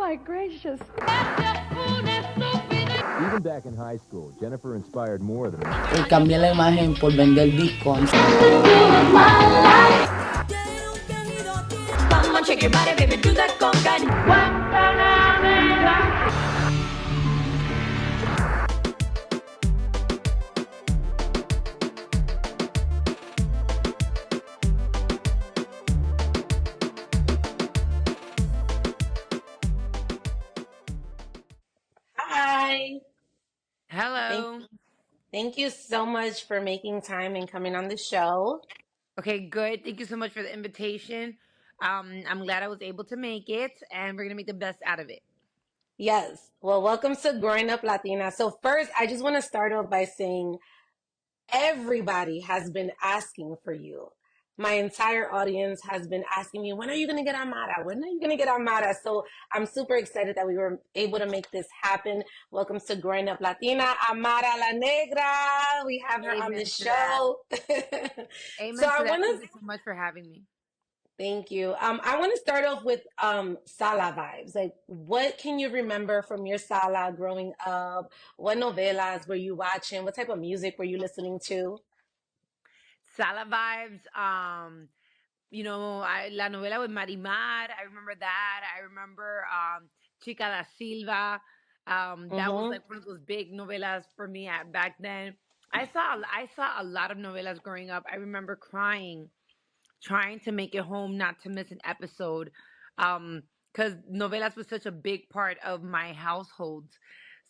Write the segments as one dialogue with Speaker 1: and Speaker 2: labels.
Speaker 1: my gracious.
Speaker 2: Even back in high school, Jennifer inspired more than
Speaker 3: Cambié la imagen por vender bitcoins.
Speaker 4: Come on, shake your body, baby, do that conga.
Speaker 5: Hi.
Speaker 6: Hello.
Speaker 5: Thank you so much for making time and coming on the show.
Speaker 6: Okay, good. Thank you so much for the invitation. I'm glad I was able to make it, and we're gonna make the best out of it.
Speaker 5: Yes. Well, welcome to Growing Up Latina. So first, I just want to start off by saying everybody has been asking for you. My entire audience has been asking me, when are you going to get Amara? When are you going to get Amara? So I'm super excited that we were able to make this happen. Welcome to Growing Up Latina, Amara la Negra. We have her on the
Speaker 6: Amen to that.
Speaker 5: show. So
Speaker 6: Amen
Speaker 5: I
Speaker 6: to that.
Speaker 5: want
Speaker 6: Thank
Speaker 5: to
Speaker 6: you so much for having me.
Speaker 5: thank you. I want to start off with sala vibes. Like, what can you remember from your sala growing up? What novelas were you watching? What type of music were you listening to?
Speaker 6: Sala vibes. La novela with Marimar. I remember that. I remember Chica da Silva. That was
Speaker 5: Mm-hmm.
Speaker 6: like one of those big novelas for me at back then. I saw a lot of novelas growing up. I remember crying trying to make it home, not to miss an episode. Because novelas was such a big part of my household.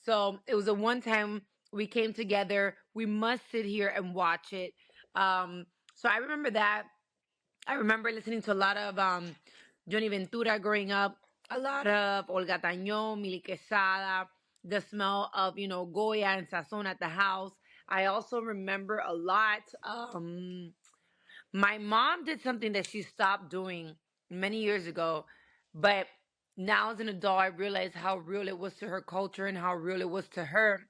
Speaker 6: So it was a one time we came together. We must sit here and watch it. So I remember that. I remember listening to a lot of Johnny Ventura growing up, a lot of Olga Tañón, Mili Quesada, the smell of, Goya and Sazon at the house. I also remember a lot. My mom did something that she stopped doing many years ago, but now as an adult, I realize how real it was to her culture and how real it was to her.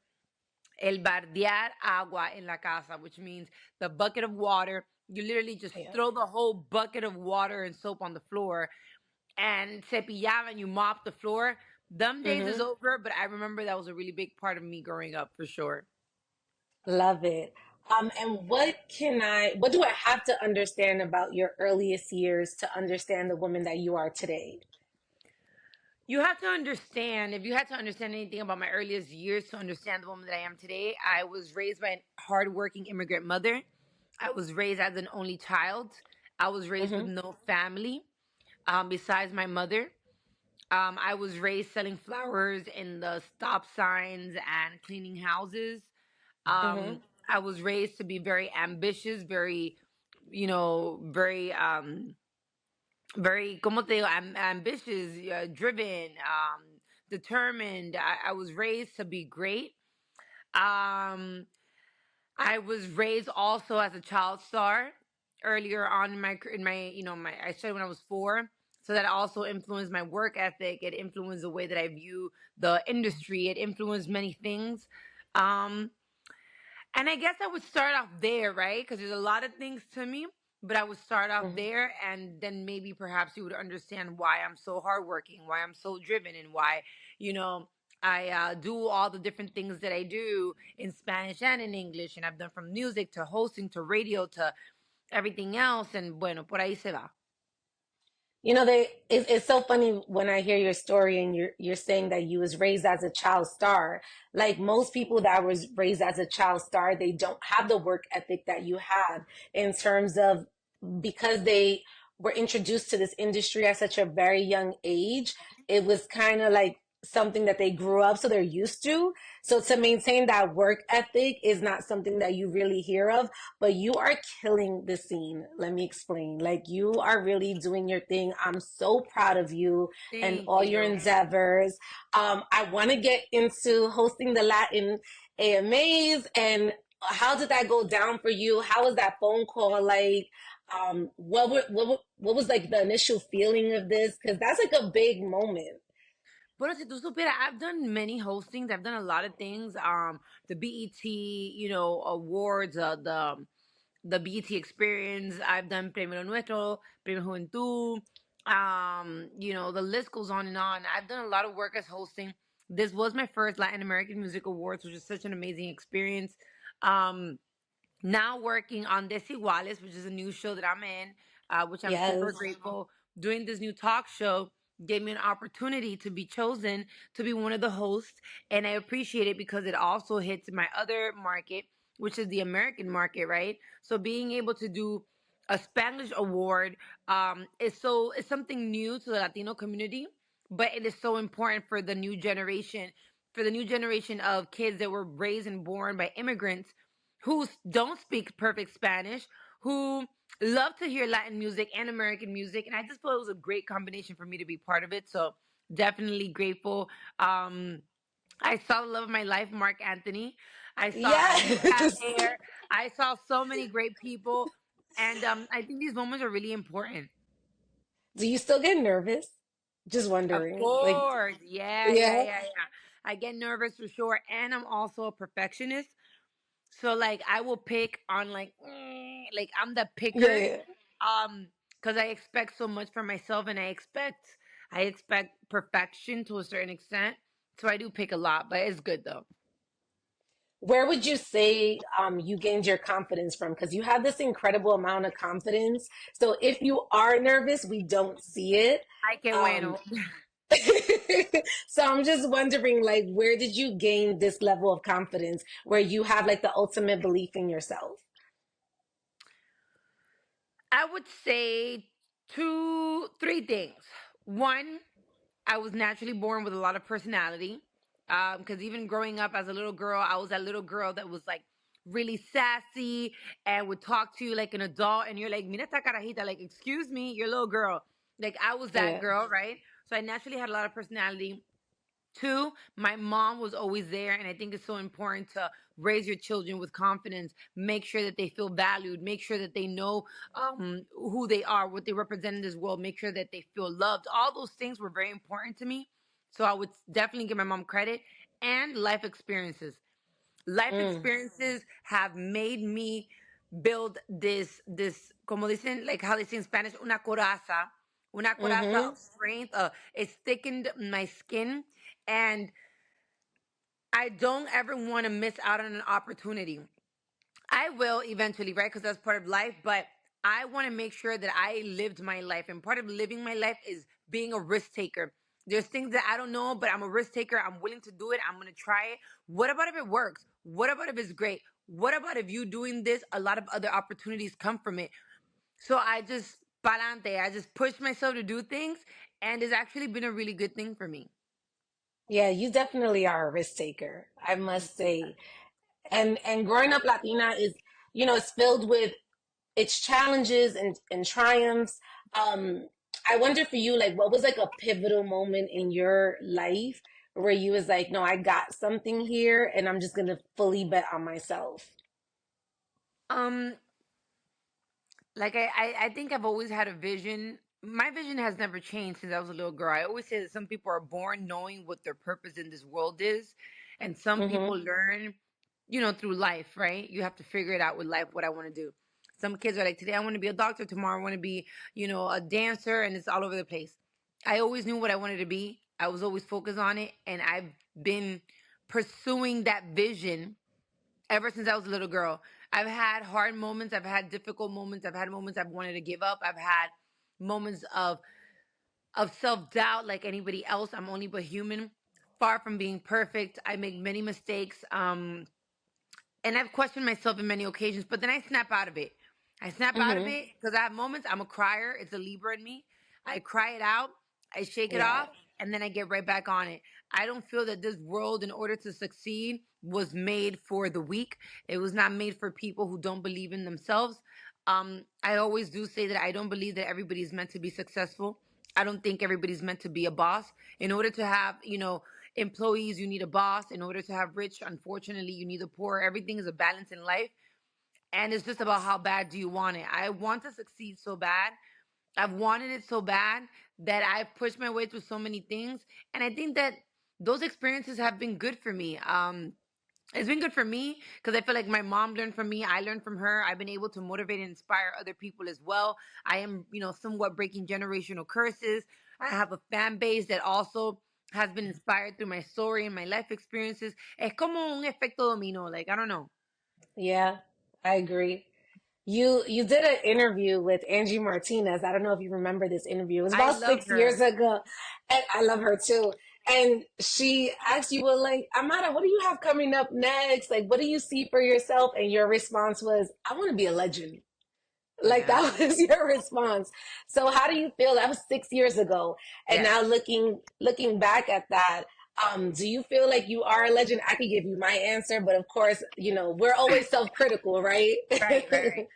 Speaker 6: El bardear agua en la casa, which means the bucket of water. You literally just
Speaker 5: Yeah.
Speaker 6: throw the whole bucket of water and soap on the floor and cepillaba and you mop the floor. Them days is
Speaker 5: Mm-hmm.
Speaker 6: over, but I remember that was a really big part of me growing up for sure.
Speaker 5: Love it. And what do I have to understand about your earliest years to understand the woman that you are today?
Speaker 6: You have to understand, if you had to understand anything about my earliest years to understand the woman that I am today, I was raised by a hardworking immigrant mother. I was raised as an only child. I was raised with
Speaker 5: Mm-hmm.
Speaker 6: no family besides my mother. I was raised selling flowers in the stop signs and cleaning houses.
Speaker 5: Mm-hmm.
Speaker 6: I was raised to be very ambitious, very, very very, como te digo, ambitious, driven, determined. I was raised to be great. Um, I was raised also as a child star earlier on in my I started when I was 4. So that also influenced my work ethic. It influenced the way that I view the industry. It influenced many things. Um, and I guess I would start off there, right? Because there's a lot of things to me, but I would start off
Speaker 5: Mm-hmm.
Speaker 6: there, and then maybe perhaps you would understand why I'm so hardworking, why I'm so driven, and why, you know, I do all the different things that I do in Spanish and in English. And I've done from music to hosting to radio to everything else. And bueno, por ahí se va.
Speaker 5: It's so funny when I hear your story and you're saying that you was raised as a child star. Like most people that was raised as a child star, they don't have the work ethic that you have in terms of because they were introduced to this industry at such a very young age. It was kind of like something that they grew up, so they're used to. So to maintain that work ethic is not something that you really hear of, but you are killing the scene. Let me explain. Like you are really doing your thing. I'm so proud of you and
Speaker 6: Thank
Speaker 5: all your
Speaker 6: you.
Speaker 5: endeavors. I want to get into hosting the Latin AMAs and how did that go down for you? How was that phone call like? What was like the initial feeling of this? Because that's like a big moment.
Speaker 6: Bueno, si tú supieras, I've done many hostings. I've done a lot of things. The BET, awards, the BET Experience. I've done Premio Nuestro, Premio Juventud. The list goes on and on. I've done a lot of work as hosting. This was my first Latin American Music Awards, which was such an amazing experience. Um, Now working on Desiguales, which is a new show that I'm in, which I'm super
Speaker 5: Yes.
Speaker 6: grateful. Doing this new talk show gave me an opportunity to be chosen to be one of the hosts, and I appreciate it because it also hits my other market, which is the American market, right? So being able to do a Spanish award is something new to the Latino community, but it is so important for the new generation of kids that were raised and born by immigrants who don't speak perfect Spanish, who love to hear Latin music and American music. And I just felt it was a great combination for me to be part of it. So definitely grateful. Um, I saw the love of my life, Mark Anthony. I saw Anita
Speaker 5: Yes.
Speaker 6: there. I saw so many great people. And I think these moments are really important.
Speaker 5: Do you still get nervous? Just
Speaker 6: Of
Speaker 5: wondering. Like,
Speaker 6: course. Yeah, yeah,
Speaker 5: yeah.
Speaker 6: yeah, yeah. I get nervous for sure. And I'm also a perfectionist. So like I will pick on like I'm the
Speaker 5: Yeah,
Speaker 6: picker
Speaker 5: yeah.
Speaker 6: because I expect so much from myself and I expect perfection to a certain extent. So I do pick a lot, but it's good though.
Speaker 5: Where would you say you gained your confidence from? Because you have this incredible amount of confidence. So if you are nervous, we don't see it.
Speaker 6: I can
Speaker 5: Um,
Speaker 6: win.
Speaker 5: so I'm just wondering, like, where did you gain this level of confidence where you have like the ultimate belief in yourself?
Speaker 6: I would say three things. One, I was naturally born with a lot of personality. Because even growing up as a little girl, I was that little girl that was like really sassy and would talk to you like an adult, and you're like, "Mira esta carajita," like, "Excuse me, you're a little girl." Like I was that
Speaker 5: Yeah.
Speaker 6: girl, right? So I naturally had a lot of personality. Two, my mom was always there, and I think it's so important to raise your children with confidence. Make sure that they feel valued. Make sure that they know who they are, what they represent in this world. Make sure that they feel loved. All those things were very important to me. So I would definitely give my mom credit and life experiences. Life
Speaker 5: Mm,
Speaker 6: experiences have made me build this como dicen, like how they say in Spanish, una coraza
Speaker 5: mm-hmm.
Speaker 6: of strength. It's thickened my skin, and I don't ever want to miss out on an opportunity. I will eventually, right? Because that's part of life. But I want to make sure that I lived my life. And part of living my life is being a risk taker. There's things that I don't know, but I'm a risk taker. I'm willing to do it. I'm going to try it. What about if it works? What about if it's great? What about if you doing this? A lot of other opportunities come from it. So I just, palante, I just push myself to do things. And it's actually been a really good thing for me.
Speaker 5: Yeah, you definitely are a risk taker, I must say. And growing up Latina is, it's filled with its challenges and triumphs. Um, I wonder for you, like, what was like a pivotal moment in your life where you was like, no, I got something here, and I'm just gonna fully bet on myself.
Speaker 6: Um, Like I think I've always had a vision. My vision has never changed since I was a little girl. I always say that some people are born knowing what their purpose in this world is, and some people
Speaker 5: Mm-hmm.
Speaker 6: learn, through life, right? You have to figure it out with life what I want to do. Some kids are like, today I want to be a doctor, tomorrow I want to be, a dancer, and it's all over the place. I always knew what I wanted to be. I was always focused on it, and I've been pursuing that vision ever since I was a little girl. I've had hard moments, I've had difficult moments, I've had moments I've wanted to give up, I've had moments of self-doubt like anybody else. I'm only but human. Far from being perfect. I make many mistakes. And I've questioned myself in many occasions, but then I snap out of it. I snap out of
Speaker 5: Mm-hmm.
Speaker 6: it because I have moments. I'm a crier. It's a Libra in me. I cry it out. I shake it
Speaker 5: Yeah.
Speaker 6: off, and then I get right back on it. I don't feel that this world, in order to succeed, was made for the weak. It was not made for people who don't believe in themselves. I always do say that I don't believe that everybody's meant to be successful. I don't think everybody's meant to be a boss. In order to have, employees, you need a boss. In order to have rich, unfortunately, you need the poor. Everything is a balance in life. And it's just about how bad do you want it. I want to succeed so bad. I've wanted it so bad that I've pushed my way through so many things. And I think that those experiences have been good for me. It's been good for me because I feel like my mom learned from me. I learned from her. I've been able to motivate and inspire other people as well. I am, somewhat breaking generational curses. I have a fan base that also has been inspired through my story and my life experiences. Es como un efecto dominó. Like, I don't know.
Speaker 5: Yeah, I agree. You did an interview with Angie Martinez. I don't know if you remember this interview. It was
Speaker 6: I
Speaker 5: about
Speaker 6: love
Speaker 5: 6 years
Speaker 6: her.
Speaker 5: ago, and I love her too. And she asked you, well, like, Amara, what do you have coming up next? Like, what do you see for yourself? And your response was, I want to be a legend. Like
Speaker 6: Yeah.
Speaker 5: that was your response. So how do you feel? That was 6 years ago. And
Speaker 6: Yes.
Speaker 5: now looking back at that, do you feel like you are a legend? I could give you my answer, but of course, we're always self-critical, right?
Speaker 6: Right, right, right.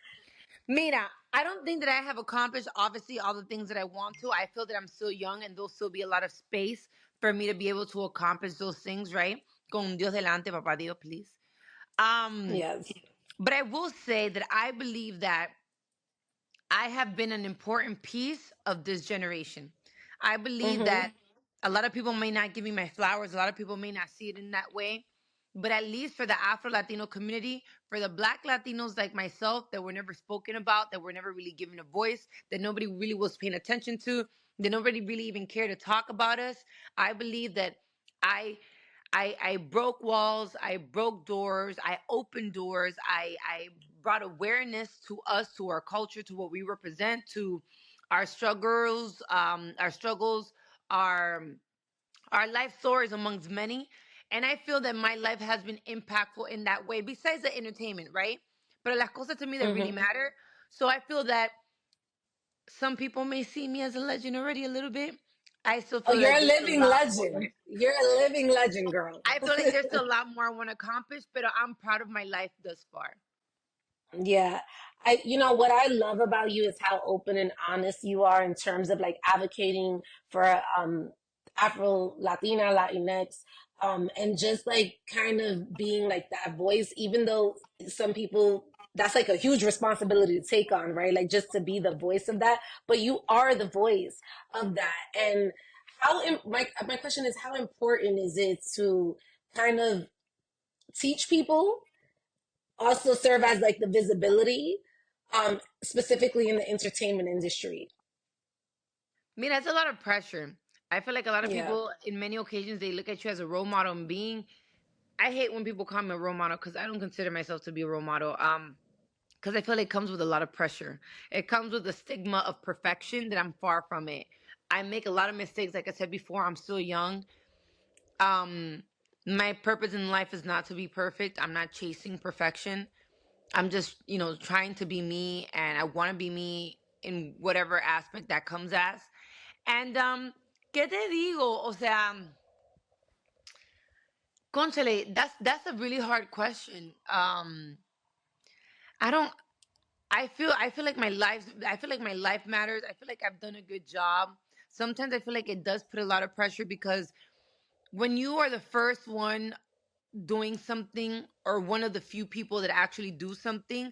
Speaker 6: Mira, I don't think that I have accomplished obviously all the things that I want to. I feel that I'm still young and there'll still be a lot of space for me to be able to accomplish those things, right? Con Dios delante, papá Dios, please. Um,
Speaker 5: Yes.
Speaker 6: but I will say that I believe that I have been an important piece of this generation. I believe
Speaker 5: Mm-hmm.
Speaker 6: that a lot of people may not give me my flowers, a lot of people may not see it in that way. But at least for the Afro Latino community, for the Black Latinos like myself that were never spoken about, that were never really given a voice, that nobody really was paying attention to, that nobody really even cared to talk about us, I believe that I I broke walls, I broke doors, I opened doors, I brought awareness to us, to our culture, to what we represent, to our struggles, our our life stories amongst many. And I feel that my life has been impactful in that way, besides the entertainment, right? But las cosas to me that really
Speaker 5: Mm-hmm.
Speaker 6: matter. So I feel that some people may see me as a legend already a little bit. I still
Speaker 5: Oh,
Speaker 6: feel
Speaker 5: you're
Speaker 6: like
Speaker 5: a
Speaker 6: there's a
Speaker 5: living
Speaker 6: lot more.
Speaker 5: legend. You're a living legend, girl.
Speaker 6: I feel like there's still a lot more I want to accomplish, but I'm proud of my life thus far.
Speaker 5: Yeah. What I love about you is how open and honest you are in terms of like advocating for Afro Latina, Latinx, and just like kind of being like that voice, even though some people that's like a huge responsibility to take on, right? Like just to be the voice of that, but you are the voice of that. And my question is, how important is it to kind of teach people, also serve as like the visibility, specifically in the entertainment industry?
Speaker 6: I mean, that's a lot of pressure. I feel like a lot of
Speaker 5: Yeah.
Speaker 6: people, in many occasions, they look at you as a role model and being. I hate when people call me a role model because I don't consider myself to be a role model. Because I feel like it comes with a lot of pressure. It comes with the stigma of perfection that I'm far from it. I make a lot of mistakes. Like I said before, I'm still young. Um, my purpose in life is not to be perfect. I'm not chasing perfection. I'm just, trying to be me, and I want to be me in whatever aspect that comes as. And ¿qué te digo? O sea, conchale, that's a really hard question. I don't I feel like my life matters. I feel like I've done a good job. Sometimes I feel like it does put a lot of pressure because when you are the first one doing something or one of the few people that actually do something,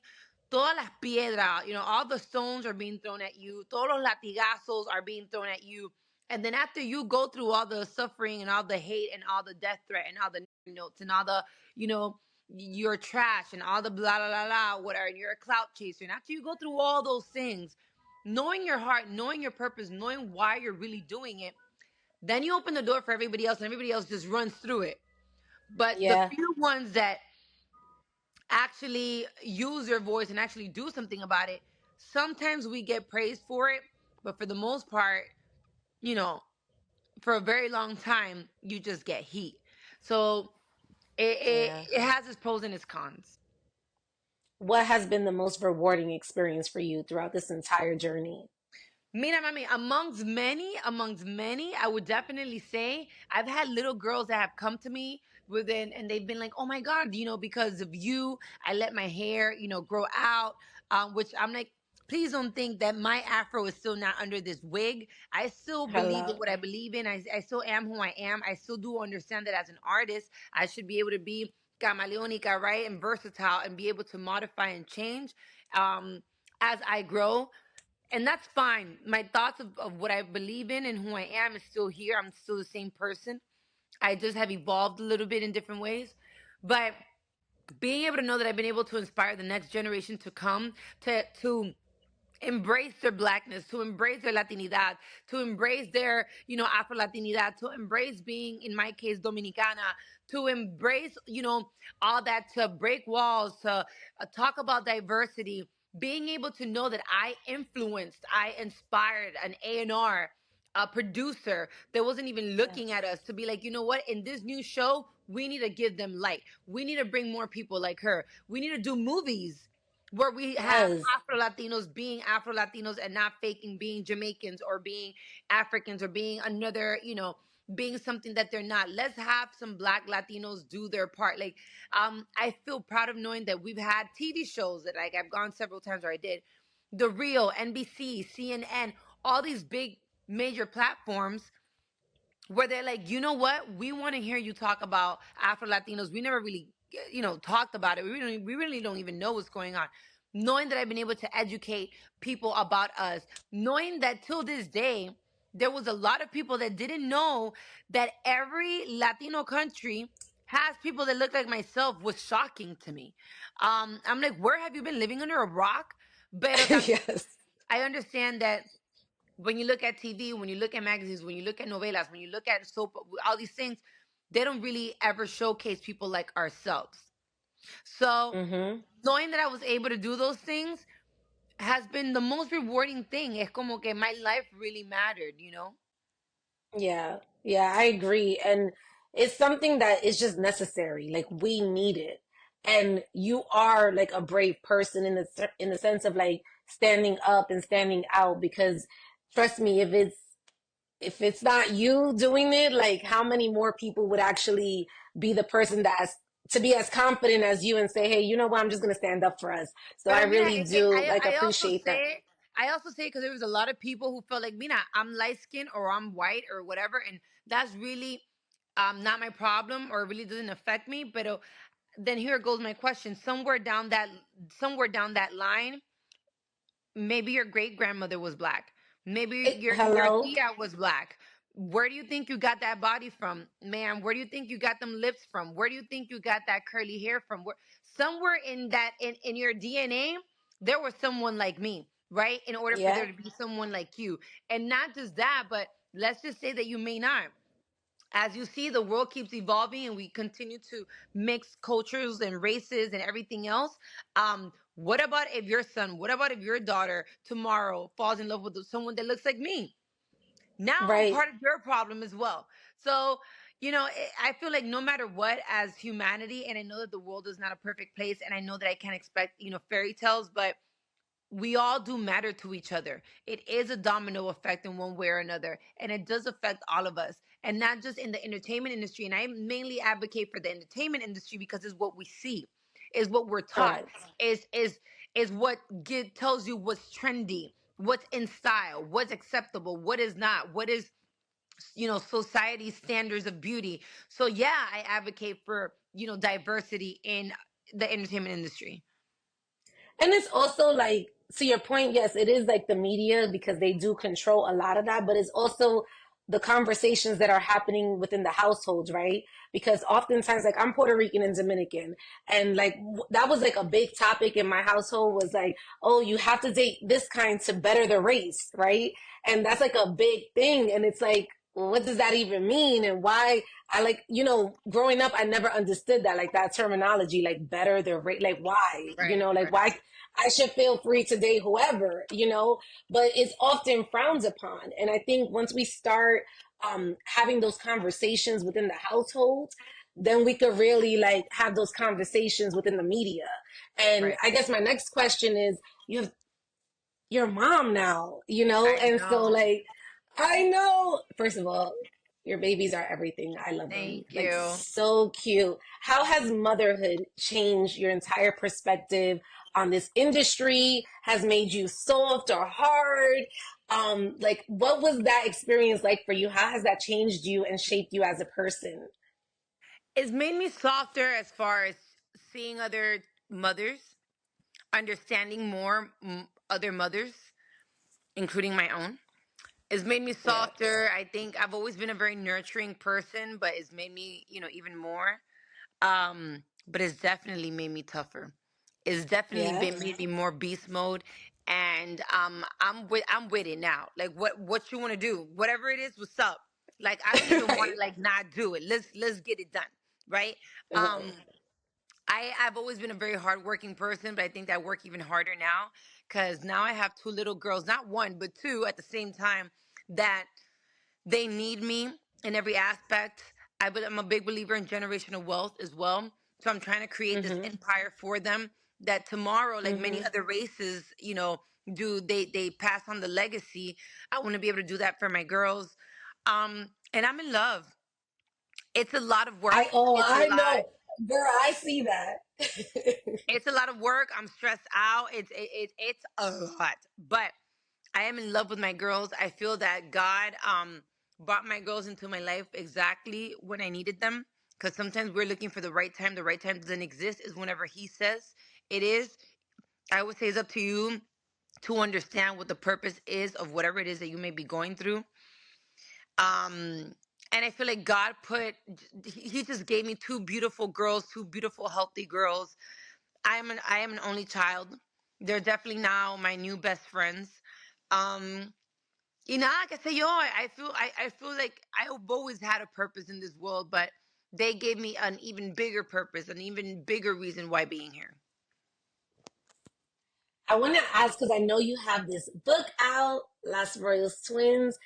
Speaker 6: todas las piedras, all the stones are being thrown at you, todos los latigazos are being thrown at you. And then after you go through all the suffering and all the hate and all the death threat and all the notes and all the, you know, you're trash and all the blah, blah, blah, blah, whatever, and you're a clout chaser. And after you go through all those things, knowing your heart, knowing your purpose, knowing why you're really doing it, then you open the door for everybody else and everybody else just runs through it. But the
Speaker 5: Yeah.
Speaker 6: few ones that actually use their voice and actually do something about it, sometimes we get praised for it, but for the most part, you know, for a very long time, you just get heat. So
Speaker 5: Yeah.
Speaker 6: it has its pros and its cons.
Speaker 5: What has been the most rewarding experience for you throughout this entire journey?
Speaker 6: Mira, mami, amongst many, I would definitely say I've had little girls that have come to me within, and they've been like, "Oh my God, because of you, I let my hair, grow out." Which I'm like, please don't think that my afro is still not under this wig. I still believe in
Speaker 5: Hello.
Speaker 6: what I believe in. I still am who I am. I still do understand that as an artist, I should be able to be camaleonica, right, and versatile, and be able to modify and change as I grow, and that's fine. My thoughts of what I believe in and who I am is still here. I'm still the same person. I just have evolved a little bit in different ways. But being able to know that I've been able to inspire the next generation to come to embrace their blackness, to embrace their Latinidad, to embrace their, Afro Latinidad, to embrace being, in my case, Dominicana, to embrace, all that, to break walls, to talk about diversity, being able to know that I influenced, I inspired an A&R, a producer that wasn't even looking at us, to be like, you know what, in this new show, we need to give them light. We need to bring more people like her. We need to do movies where we have
Speaker 5: Yes.
Speaker 6: Afro Latinos being Afro Latinos and not faking being Jamaicans or being Africans or being another, being something that they're not. Let's have some Black Latinos do their part. Like, I feel proud of knowing that we've had TV shows that, like, I've gone several times, or I did The Real, NBC, CNN, all these big major platforms where they're like, you know what? We want to hear you talk about Afro Latinos. We never really, talked about it. We really don't even know what's going on. Knowing that I've been able to educate people about us, knowing that till this day, there was a lot of people that didn't know that every Latino country has people that look like myself was shocking to me. I'm like, where have you been living under a rock? Pero
Speaker 5: Yes.
Speaker 6: I understand that when you look at TV, when you look at magazines, when you look at novelas, when you look at soap, all these things, they don't really ever showcase people like ourselves. So
Speaker 5: Mm-hmm.
Speaker 6: knowing that I was able to do those things has been the most rewarding thing. Es como que my life really mattered.
Speaker 5: Yeah, yeah, I agree. And it's something that is just necessary. Like we need it. And you are like a brave person in in the sense of like standing up and standing out because trust me, if it's not you doing it, like how many more people would actually be the person that's to be as confident as you and say, hey, you know what, I'm just gonna stand up for us. So I
Speaker 6: Pero mira,
Speaker 5: really do like
Speaker 6: I also
Speaker 5: appreciate that.
Speaker 6: say, because there was a lot of people who felt like, mira, I'm light skinned or I'm white or whatever, and that's really not my problem or it really doesn't affect me. But then here goes my question: somewhere down that line, maybe your great grandmother was black. Maybe your
Speaker 5: Hello?
Speaker 6: tia was black. Where do you think you got that body from, man? Where do you think you got them lips from? Where do you think you got that curly hair from? Somewhere in that in your DNA, there was someone like me, right? In order for there
Speaker 5: Yeah,
Speaker 6: to be someone like you, and not just that, but let's just say that you may not. As you see, the world keeps evolving and we continue to mix cultures and races and everything else. What about if your son, what about if your daughter tomorrow falls in love with someone that looks like me? Now I'm
Speaker 5: right.
Speaker 6: part of your problem as well. So, I feel like no matter what, as humanity, and I know that the world is not a perfect place, and I know that I can't expect, fairy tales, but we all do matter to each other. It is a domino effect in one way or another, and it does affect all of us, and not just in the entertainment industry. And I mainly advocate for the entertainment industry because it's what we see, is what we're taught,
Speaker 5: Correct.
Speaker 6: is what tells you what's trendy, what's in style, what's acceptable, what is not, what is society's standards of beauty. So yeah, I advocate for diversity in the entertainment industry.
Speaker 5: And it's also like, to your point, yes, it is like the media because they do control a lot of that, but it's also the conversations that are happening within the households, right? Because oftentimes, like, I'm Puerto Rican and Dominican, and like, that was like a big topic in my household was like, oh, you have to date this kind to better the race, right? And that's like a big thing. And it's like, well, what does that even mean? And why? I like, growing up, I never understood that, like that terminology, like better the rate, like why,
Speaker 6: Right,
Speaker 5: like
Speaker 6: right.
Speaker 5: why I should feel free to date whoever, but it's often frowned upon. And I think once we start having those conversations within the household, then we could really like have those conversations within the media. And
Speaker 6: Right.
Speaker 5: I guess my next question is, you have your mom now,
Speaker 6: I
Speaker 5: and so
Speaker 6: know.
Speaker 5: like, I know, first of all, your babies are everything. I love them.
Speaker 6: Thank
Speaker 5: Like,
Speaker 6: you.
Speaker 5: so cute. How has motherhood changed your entire perspective on this industry? Has made you soft or hard? Like, what was that experience like for you? How has that changed you and shaped you as a person?
Speaker 6: It's made me softer as far as seeing other mothers, understanding more other mothers, including my own. It's made me
Speaker 5: Yeah.
Speaker 6: softer. I think I've always been a very nurturing person, but it's made me, even more. but it's definitely made me tougher. It's definitely
Speaker 5: Yeah.
Speaker 6: been made me more beast mode, and I'm with it now. Like what you want to do, whatever it is, what's up? Like I don't even want
Speaker 5: Right.
Speaker 6: to like not do it. Let's get it done, right?
Speaker 5: Uh-huh.
Speaker 6: I've always been a very hardworking person, but I think that I work even harder now because now I have two little girls, not one but two at the same time, that they need me in every aspect. I'm a big believer in generational wealth as well. So I'm trying to create this
Speaker 5: Mm-hmm.
Speaker 6: empire for them that tomorrow, like many
Speaker 5: Mm-hmm.
Speaker 6: other races, do they pass on the legacy. I want to be able to do that for my girls. And I'm in love. It's a lot of work. It's a
Speaker 5: I
Speaker 6: lot.
Speaker 5: know. Girl, I see that.
Speaker 6: It's a lot of work. I'm stressed out. It's a lot. But I am in love with my girls. I feel that God brought my girls into my life exactly when I needed them. Because sometimes we're looking for the right time. The right time doesn't exist. Is whenever He says it is. I would say it's up to you to understand what the purpose is of whatever it is that you may be going through. And I feel like God He just gave me two beautiful girls, two beautiful, healthy girls. I am an only child. They're definitely now my new best friends. Um, qué sé yo, I feel like I've always had a purpose in this world, but they gave me an even bigger purpose, an even bigger reason why being here.
Speaker 5: I want to ask because I know you have this book out, Las Royals Twins.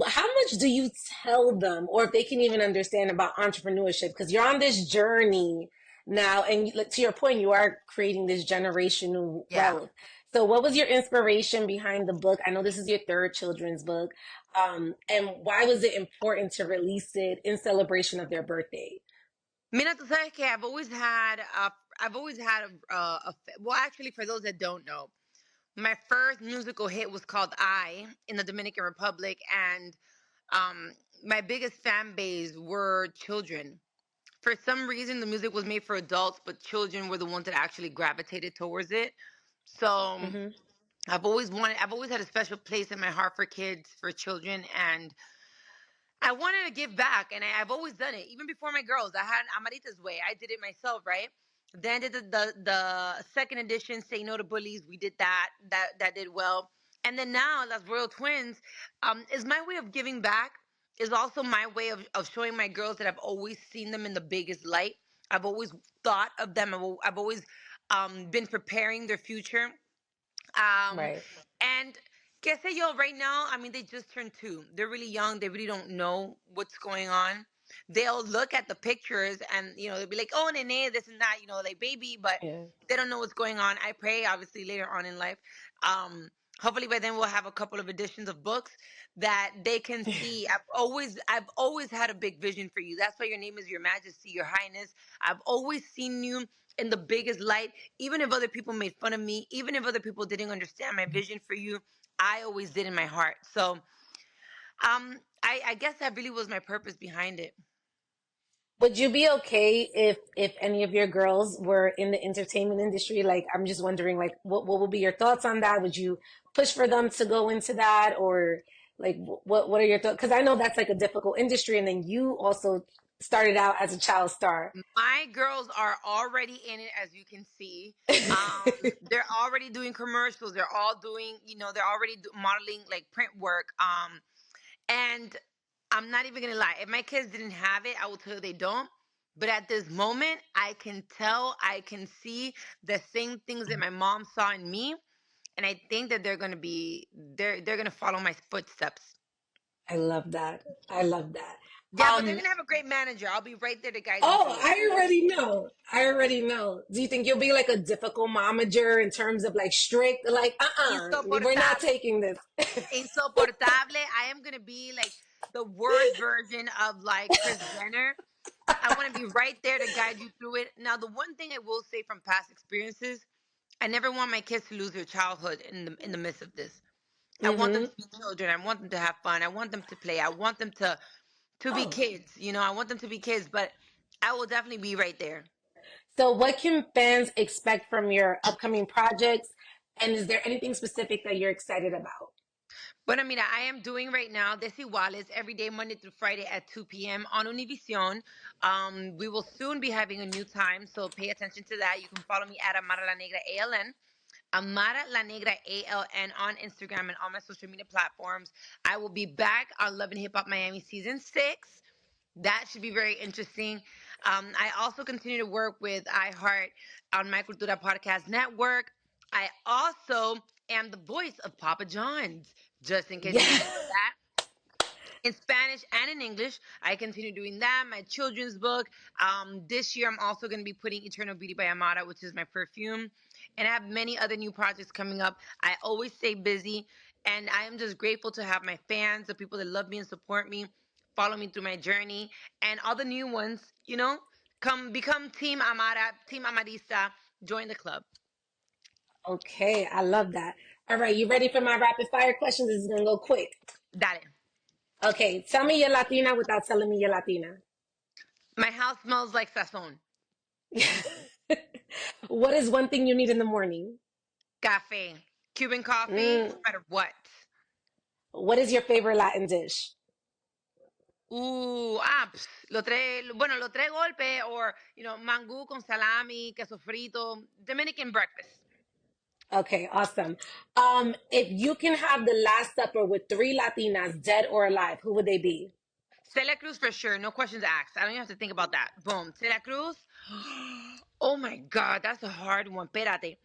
Speaker 5: How much do you tell them, or if they can even understand about entrepreneurship? Because you're on this journey now, and like, to your point, you are creating this generational
Speaker 6: Yeah.
Speaker 5: wealth. So, what was your inspiration behind the book? I know this is your third children's book, and why was it important to release it in celebration of their birthday?
Speaker 6: Mira, tú sabes que well, actually, for those that don't know, my first musical hit was called I in the Dominican Republic, and um, my biggest fan base were children. For some reason, the music was made for adults, but children were the ones that actually gravitated towards it. So
Speaker 5: Hmm.
Speaker 6: I've always had a special place in my heart for kids, for children, and I wanted to give back, and I've always done it. Even before my girls, I had Amarita's Way. I did it myself, right? Then did the second edition, Say No to Bullies. We did that. That did well. And then now, Las Royal Twins is my way of giving back. Is also my way of showing my girls that I've always seen them in the biggest light. I've always thought of them. I've always been preparing their future. Um,
Speaker 5: Right.
Speaker 6: and qué sé yo, right now, I mean, they just turned two. They're really young. They really don't know what's going on. They'll look at the pictures and, they'll be like, oh, nene, this and that, like baby, but
Speaker 5: Yeah.
Speaker 6: they don't know what's going on. I pray, obviously, later on in life. Um, Hopefully by then we'll have a couple of editions of books that they can see. I've always had a big vision for you. That's why your name is Your Majesty, Your Highness. I've always seen you in the biggest light. Even if other people made fun of me, even if other people didn't understand my vision for you, I always did in my heart. So I guess that really was my purpose behind it.
Speaker 5: Would you be okay if any of your girls were in the entertainment industry? Like, I'm just wondering, like, what would be your thoughts on that? Would you push for them to go into that, or like, what are your thoughts? Because I know that's like a difficult industry, and then you also started out as a child star.
Speaker 6: My girls are already in it, as you can see. They're already doing commercials. They're all doing, they're already modeling like print work. And I'm not even gonna lie. If my kids didn't have it, I will tell you they don't. But at this moment, I can tell, I can see the same things that my mom saw in me, and I think that they're gonna follow my footsteps.
Speaker 5: I love that. I love that.
Speaker 6: Yeah, but they're
Speaker 5: Um,
Speaker 6: gonna have a great manager. I'll be right there to guide them
Speaker 5: oh,
Speaker 6: through it.
Speaker 5: I already know. I already know. Do you think you'll be like a difficult momager in terms of like strict, like, we're not
Speaker 6: Insoportable.
Speaker 5: taking this.
Speaker 6: Insoportable. I am gonna be like the worst version of like Chris Jenner. I want to be right there to guide you through it. Now, the one thing I will say from past experiences, I never want my kids to lose their childhood in the midst of this. I want them
Speaker 5: Hmm.
Speaker 6: to be children. I want them to have fun. I want them to play. I want them to be
Speaker 5: Oh.
Speaker 6: kids. I want them to be kids, but I will definitely be right there.
Speaker 5: So, what can fans expect from your upcoming projects? And is there anything specific that you're excited about?
Speaker 6: Bueno, mira, I am doing right now Desiguales every day, Monday through Friday at 2 p.m. on Univision. We will soon be having a new time, so pay attention to that. You can follow me at Amara La Negra ALN. Amara La Negra ALN on Instagram and all my social media platforms. I will be back on Love and Hip Hop Miami season 6. That should be very interesting. I also continue to work with iHeart on my Cultura Podcast Network. I also am the voice of Papa John's, just in case you
Speaker 5: Yeah.
Speaker 6: didn't know that, in Spanish and in English. I continue doing that. My children's book. This year, I'm also going to be putting Eternal Beauty by Amara, which is my perfume. And I have many other new projects coming up. I always stay busy. And I am just grateful to have my fans, the people that love me and support me, follow me through my journey. And all the new ones, come become Team Amara, Team Amarista. Join the club.
Speaker 5: Okay, I love that. All right, you ready for my rapid fire questions? This is gonna go quick.
Speaker 6: Dale.
Speaker 5: Okay, tell me you're Latina without telling me you're Latina.
Speaker 6: My house smells like sazon.
Speaker 5: What is one thing you need in the morning?
Speaker 6: Cafe. Cuban coffee, no
Speaker 5: Mm,
Speaker 6: matter what.
Speaker 5: what is your favorite Latin dish?
Speaker 6: Los tres golpes, or, mangú con salami, queso frito, Dominican breakfast.
Speaker 5: Okay, awesome. If you can have the Last Supper with three Latinas, dead or alive, who would they be?
Speaker 6: Celia Cruz for sure, no questions asked. I don't even have to think about that. Boom. Celia Cruz. Oh my God, that's a hard one. Espérate.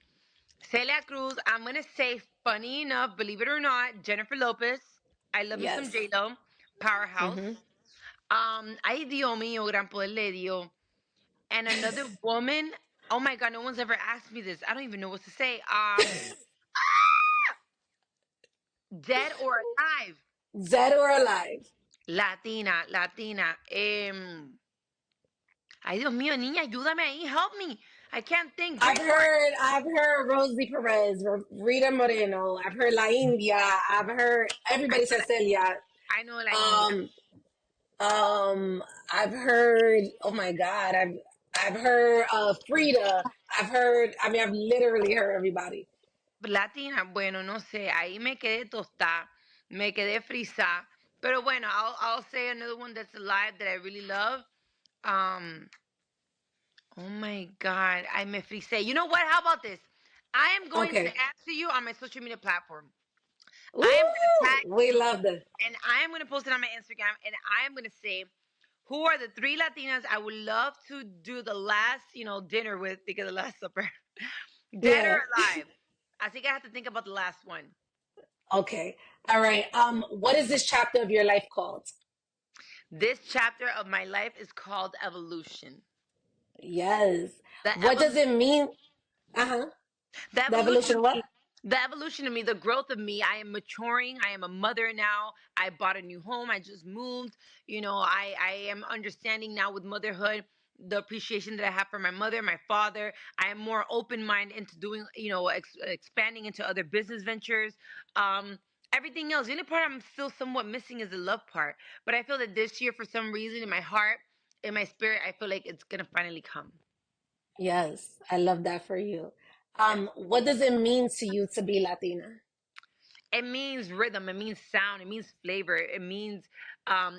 Speaker 6: Celia Cruz, I'm going to say, funny enough, believe it or not, Jennifer Lopez. I love me some
Speaker 5: Yes.
Speaker 6: J-Lo. Powerhouse.
Speaker 5: Hmm.
Speaker 6: Ay, Dios mío, gran poder le dio. And another woman. Oh my God, no one's ever asked me this. I don't even know what to say. Dead or alive?
Speaker 5: Dead or alive?
Speaker 6: Latina, Latina. Ay, Dios mío, niña, ayúdame ahí. Help me. I can't think. Braveheart.
Speaker 5: I've heard Rosie Perez, Rita Moreno. I've heard La India. I've heard everybody says Celia.
Speaker 6: I know La India.
Speaker 5: Um, I've heard. Oh my God, I've heard Frida. I mean, I've literally heard everybody.
Speaker 6: Latina, bueno, no sé. Ahí me quedé tostada. Me quedé frisada. Pero bueno, I'll say another one that's alive that I really love. Um, oh my God, I me frisé. You know what? How about this? I am going to
Speaker 5: Okay.
Speaker 6: answer you on my social media platform. I am going to
Speaker 5: Ooh,
Speaker 6: tag
Speaker 5: we
Speaker 6: you,
Speaker 5: love this.
Speaker 6: and I am going to post it on my Instagram, and I am going to say who are the three Latinas I would love to do the last, dinner with, because the last supper, dead or
Speaker 5: Yeah.
Speaker 6: alive. I think I have to think about the last one.
Speaker 5: Okay. All right. What is this chapter of your life called?
Speaker 6: This chapter of my life is called evolution.
Speaker 5: Yes.
Speaker 6: The
Speaker 5: What does
Speaker 6: evolution.
Speaker 5: it mean? Uh-huh.
Speaker 6: The
Speaker 5: The
Speaker 6: evolution
Speaker 5: evolution
Speaker 6: of
Speaker 5: of what?
Speaker 6: me, the evolution of me, the growth of me. I am maturing. I am a mother now. I bought a new home. I just moved. I am understanding now with motherhood the appreciation that I have for my mother, my father. I am more open minded into doing, expanding into other business ventures. Um, Everything else. The only part I'm still somewhat missing is the love part. But I feel that this year, for some reason, in my heart, in my spirit, I feel like it's gonna finally come.
Speaker 5: Yes, I love that for you.
Speaker 6: Yes.
Speaker 5: What does it mean to you to be Latina?
Speaker 6: It means rhythm. It means sound. It means flavor. It means,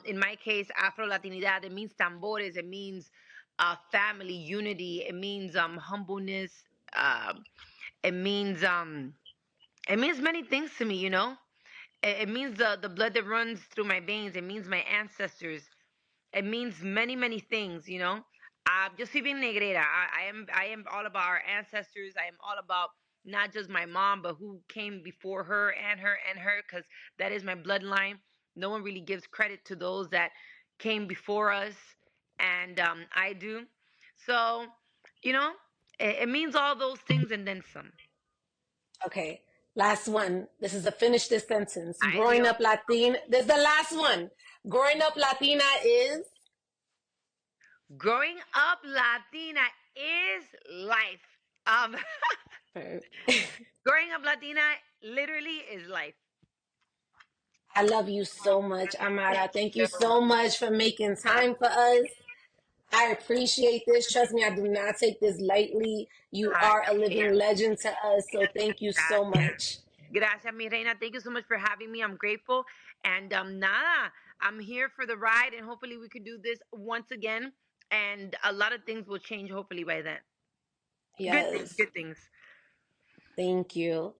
Speaker 6: in my case, Afro Latinidad. It means tambores. It means family unity. It means humbleness. It means it means many things to me. It means the blood that runs through my veins. It means my ancestors. It means many, many things, Yo soy bien negrera. I am all about our ancestors. I am all about not just my mom, but who came before her and her and her, because that is my bloodline. No one really gives credit to those that came before us, and I do. So, you know, it means all those things and then some.
Speaker 5: Okay, last one. This is a finish this sentence.
Speaker 6: Ay,
Speaker 5: Growing
Speaker 6: Dios.
Speaker 5: up Latina. This is the last one. Growing up Latina is.
Speaker 6: Growing up Latina is life. Um, Growing up Latina literally is life.
Speaker 5: I love you so much, Amara.
Speaker 6: Thank
Speaker 5: Thank you
Speaker 6: you.
Speaker 5: so much for making time for us. I appreciate this. Trust me, I do not take this lightly. You
Speaker 6: Ay,
Speaker 5: are a living
Speaker 6: gracias.
Speaker 5: legend to us. So thank you so
Speaker 6: Gracias.
Speaker 5: much.
Speaker 6: Gracias, mi reina. Thank you so much for having me. I'm grateful. And nada, I'm here for the ride, and hopefully we could do this once again. And a lot of things will change hopefully by then. Good things,
Speaker 5: Yes.
Speaker 6: good things.
Speaker 5: Thank you.